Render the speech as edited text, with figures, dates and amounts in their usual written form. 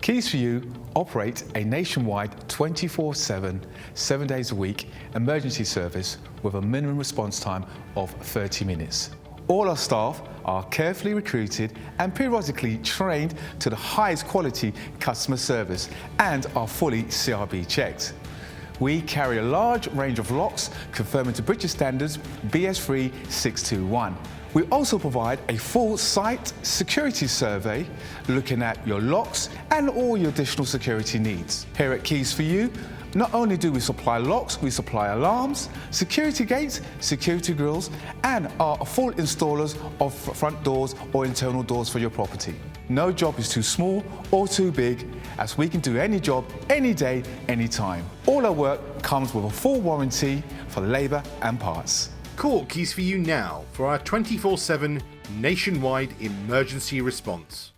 Keys for You operate a nationwide 24/7, 7 days a week emergency service with a minimum response time of 30 minutes. All our staff are carefully recruited and periodically trained to the highest quality customer service and are fully CRB checked. We carry a large range of locks conforming to British standards BS3 621. We also provide a full site security survey looking at your locks and all your additional security needs. Here at Keys for You, not only do we supply locks, we supply alarms, security gates, security grills, and are full installers of front doors or internal doors for your property. No job is too small or too big, as we can do any job, any day, anytime. All our work comes with a full warranty for labour and parts. Call Keys for You now for our 24/7 nationwide emergency response.